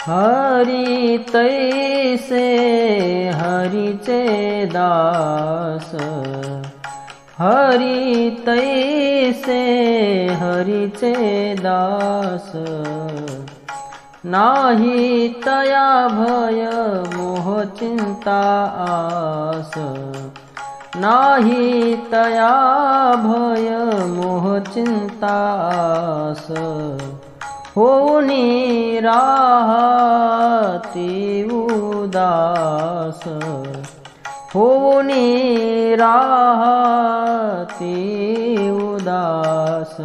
हरि तैसे हरिचे दास, हरि तैसे हरिचे दास। नाही तया भय मोह चिंता आस, नाही तया भय मोह चिंता आस। होनी राहती उदास, होनी राहती उदास।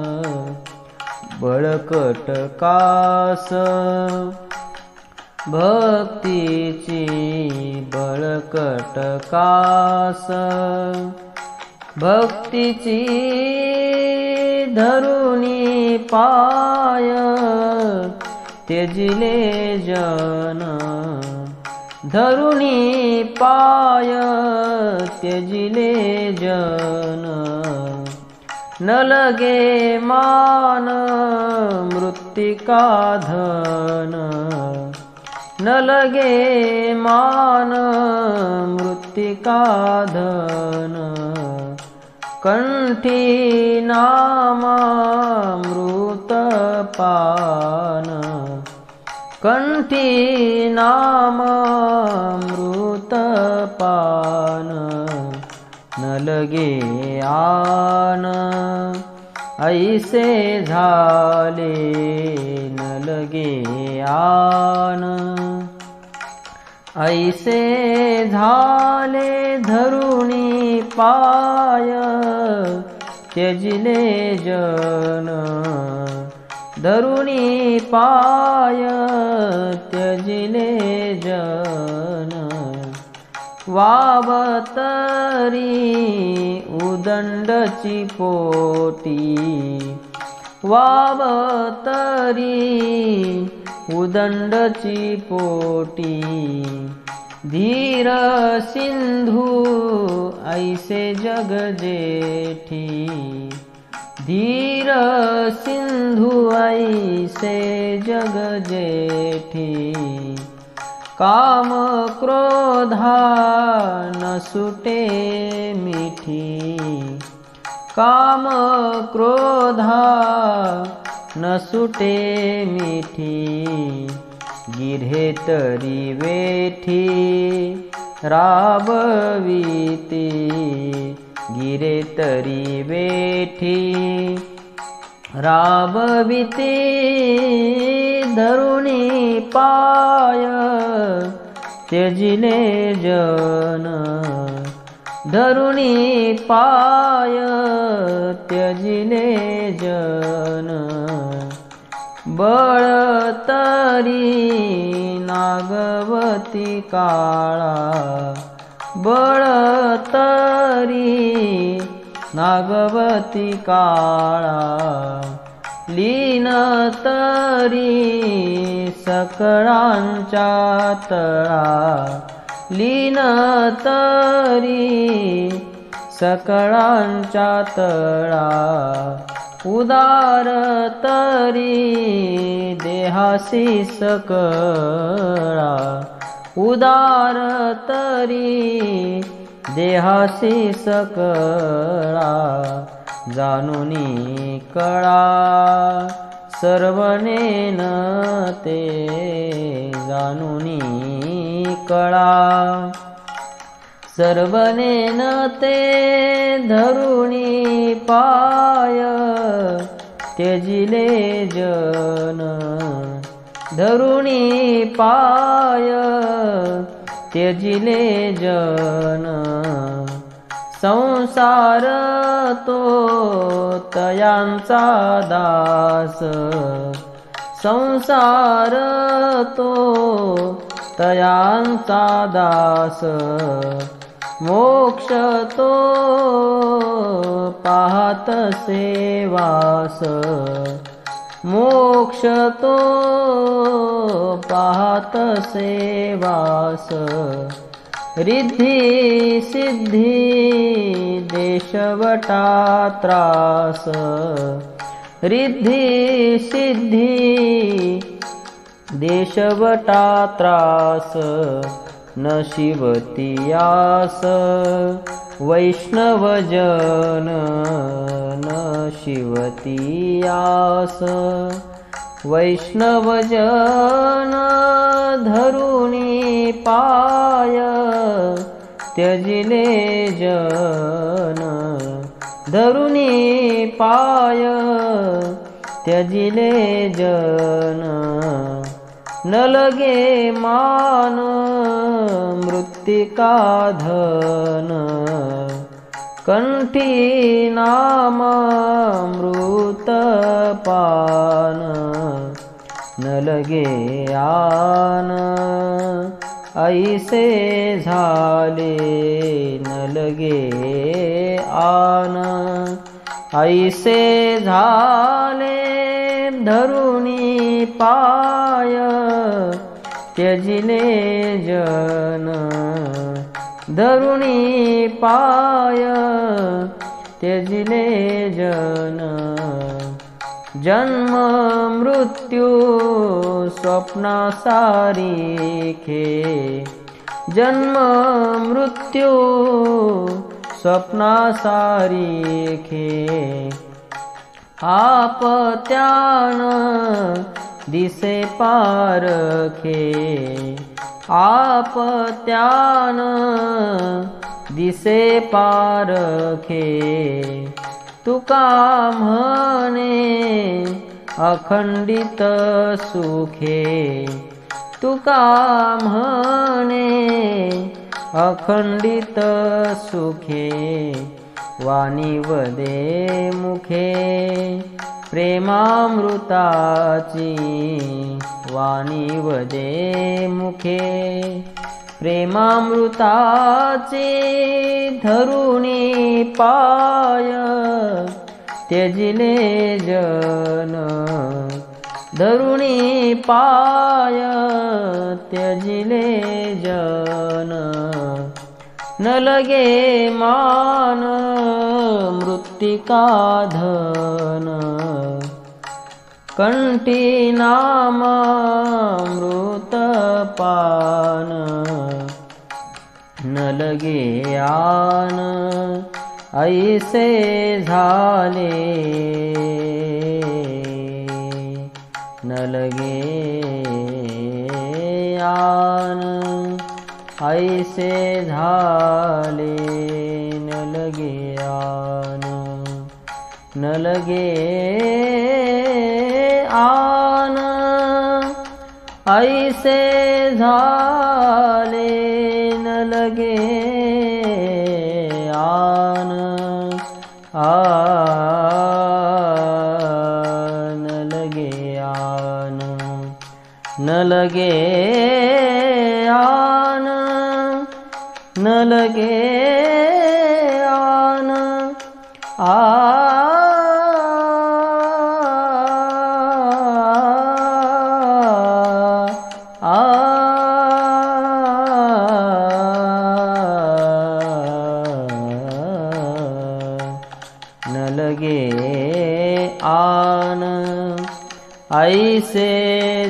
बळकट कास भक्तीची बळकट कास, भक्तीची धरुणी पाय त्यजिले जन, धरुणी पाय त्यजिले जन। न लगे मान मृत्तिका धन, न लगे मान मृत्तिका धन। कंठी नामामृत पान, कंठी नामामृत पान। न लगे आन ऐसे झाले, न लगे आन ऐसे झाले। धरुणी पाय त्यजिले जन, धरुणी पाय त्यजिले जन। वावतरी उदंडची पोटी, वावतरी उदंडची पोटी। धीर सिंधू ऐसे जग जेठी, धीर सिंधू ऐसे जग जेठी। काम क्रोधा न सुटे मिठी, काम क्रोधा न सुटे मिठी। गिरे तरी वेठी राबविती, गिरे तरी वेठी राबविती। धरुणी पाय त्यजिले जन, धरुणी पाय त्यजिले जन। बळ तरी नागवती काळा, बळ तरी नागवती काळा। लीन तरी सकळांच्या तळा, लीन तरी सकळांच्या तळा। उदार तरी देहासी सकळा, उदार तरी देहासी सकळा। जानुनी कळा सर्वनेन ते, जानुनी कळा सर्वनेन ते। धरुणी पाय त्यजिले जन, धरुणी पाय त्यजिले जन। संसार तो तयांचा दास, संसार तो तयांचा दास। मोक्ष तो पाहत सेवास, मोक्ष तो पाहत सेवास। रिद्धी सिद्धी देशवटा त्रास, रिद्धी सिद्धी देशवटा त्रास न शिवतियास वैष्णवजन न शिवतियास वैष्णवजन धरुणी पाय त्यजिले जन धरुणी पाय त्यजिले जन न लगे मान मृत्तिका धन कंठी नाम मृत पान न लगे आन ऐसे झाले न लगे आन ऐसे झाले धरुणी पाय त्यजिले जन धरुणी पाय त्यजिले जन जन्म मृत्यू स्वप्ना सारिखे जन्म मृत्यू स्वप्ना सारिखे आपत्यान दिसे पारखे आपत्यान दिसे पारखे तुका म्हणे अखंडित सुखे तुका म्हणे अखंडित सुखे वाणी वदे मुखे प्रेमामृताची वाणी वदे मुखे प्रेमामृताची धरुणी पाय त्यजिले जन धरुणी पाय त्यजिले जन न लगे मान मृत्तिका धन कंठी नाम मृत पान न लगे आन ऐसे झाले न लगे आन ऐसे झाले न लगे आन न लगे आन ऐसे झाले न लगे आन न लगे आन न लगे आन न लगे आन न लगे आन ऐसे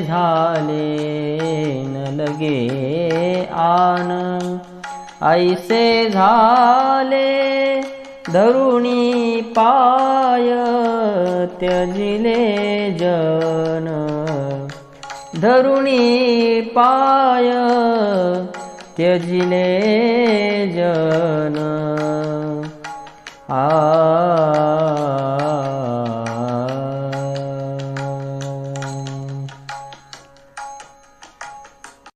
झाले न लगे आन ऐसे झाले धरुणी पाय त्यजिले जन धरुणी पाय त्यजिले जन